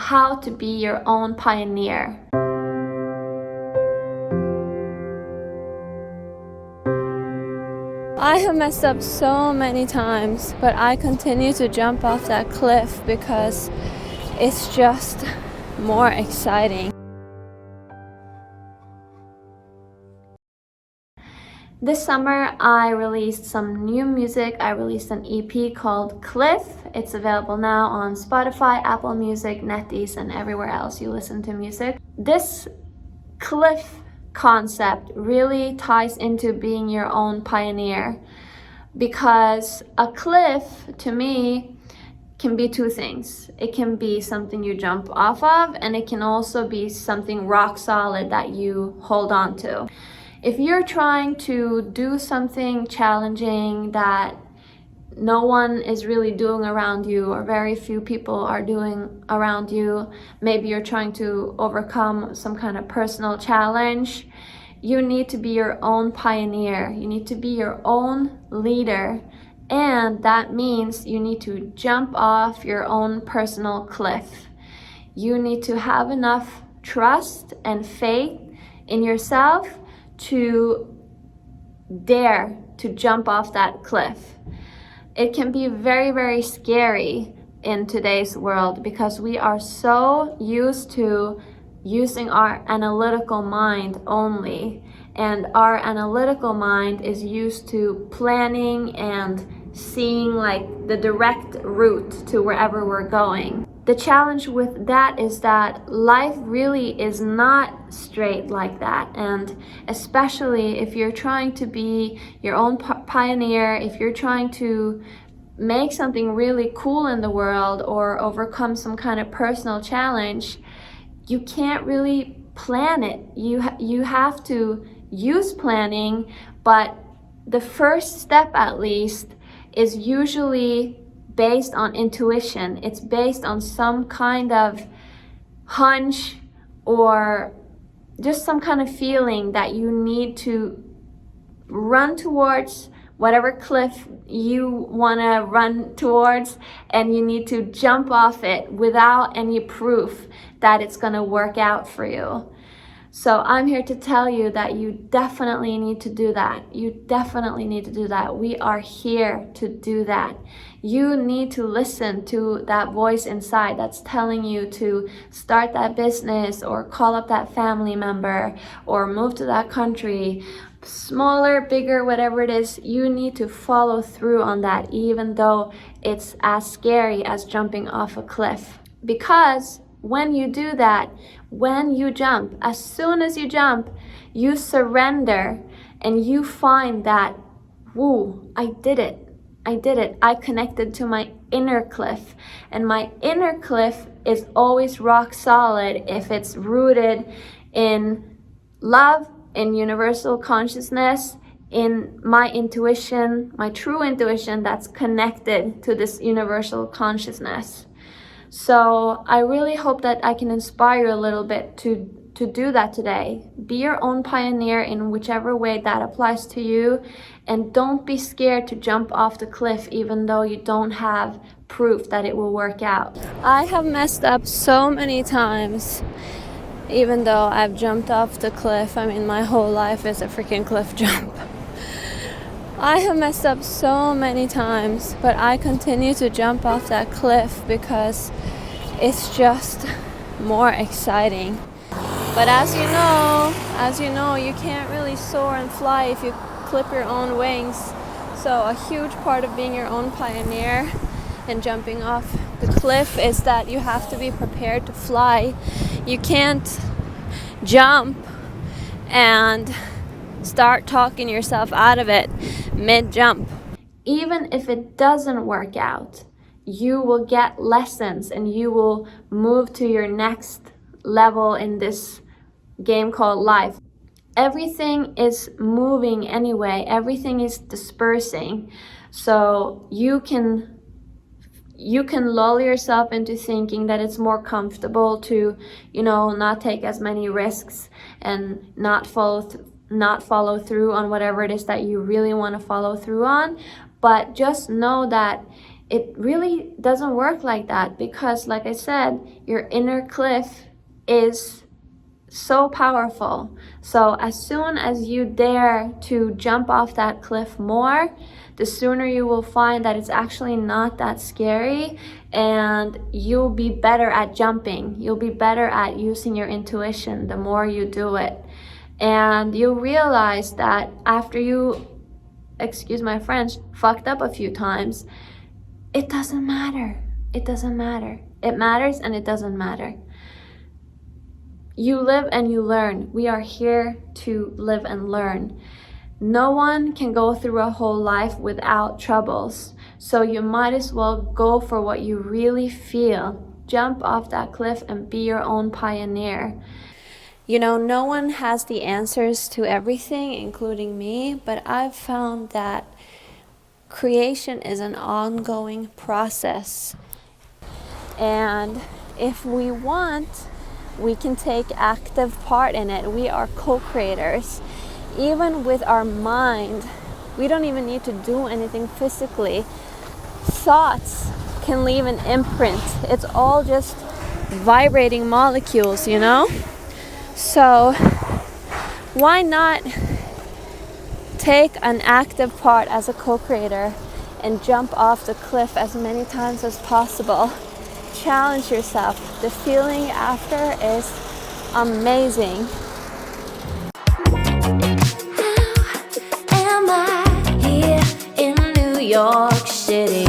how to be your own pioneer. I have messed up so many times, but I continue to jump off that cliff because it's just more exciting. This summer, I released some new music. I released an EP called Cliff. It's available now on Spotify, Apple Music, NetEase, and everywhere else you listen to music. This cliff concept really ties into being your own pioneer, because a cliff, to me, can be two things. It can be something you jump off of, and it can also be something rock solid that you hold on to. If you're trying to do something challenging that no one is really doing around you, or very few people are doing around you, maybe you're trying to overcome some kind of personal challenge, you need to be your own pioneer. You need to be your own leader. And that means you need to jump off your own personal cliff. You need to have enough trust and faith in yourself to dare to jump off that cliff. It can be very, very scary in today's world because we are so used to using our analytical mind only, and our analytical mind is used to planning and seeing like the direct route to wherever we're going. The challenge with that is that life really is not straight like that, and especially if you're trying to be your own pioneer, if you're trying to make something really cool in the world or overcome some kind of personal challenge, you can't really plan it. You have to use planning, but the first step at least is usually based on intuition. It's based on some kind of hunch or just some kind of feeling that you need to run towards whatever cliff you want to run towards, and you need to jump off it without any proof that it's going to work out for you. So I'm here to tell you that you definitely need to do that. You definitely need to do that. We are here to do that. You need to listen to that voice inside that's telling you to start that business or call up that family member or move to that country. Smaller, bigger, whatever it is, you need to follow through on that, even though it's as scary as jumping off a cliff. Because when you do that, when you jump, as soon as you jump, you surrender and you find that, woo, I did it. I connected to my inner cliff. And my inner cliff is always rock solid if it's rooted in love, in universal consciousness, in my intuition, my true intuition that's connected to this universal consciousness. So I really hope that I can inspire you a little bit to do that today. Be your own pioneer in whichever way that applies to you, and don't be scared to jump off the cliff even though you don't have proof that it will work out. I have messed up so many times. Even though I've jumped off the cliff, I mean, my whole life is a freaking cliff jump. I have messed up so many times, but I continue to jump off that cliff because it's just more exciting. But as you know, you can't really soar and fly if you clip your own wings. So a huge part of being your own pioneer and jumping off the cliff is that you have to be prepared to fly. You can't jump and start talking yourself out of it mid-jump. Even if it doesn't work out, you will get lessons and you will move to your next level in this game called life. Everything is moving anyway. Everything is dispersing. So you can lull yourself into thinking that it's more comfortable to, not take as many risks and not follow through on whatever it is that you really want to follow through on. But just know that It really doesn't work like that because, like I said, your inner cliff is so powerful. So as soon as you dare to jump off that cliff more, the sooner you will find that it's actually not that scary, and you'll be better at jumping. You'll be better at using your intuition the more you do it. And you'll realize that after you, excuse my French, fucked up a few times, it doesn't matter. It doesn't matter. It matters and it doesn't matter. You live and you learn. We are here to live and learn. No one can go through a whole life without troubles. So you might as well go for what you really feel. Jump off that cliff and be your own pioneer. You know, no one has the answers to everything, including me, but I've found that creation is an ongoing process. And if we want, we can take active part in it. We are co-creators. Even with our mind, we don't even need to do anything physically. Thoughts can leave an imprint. It's all just vibrating molecules, you know? So why not take an active part as a co-creator and jump off the cliff as many times as possible? Challenge yourself. The feeling after is amazing. York City.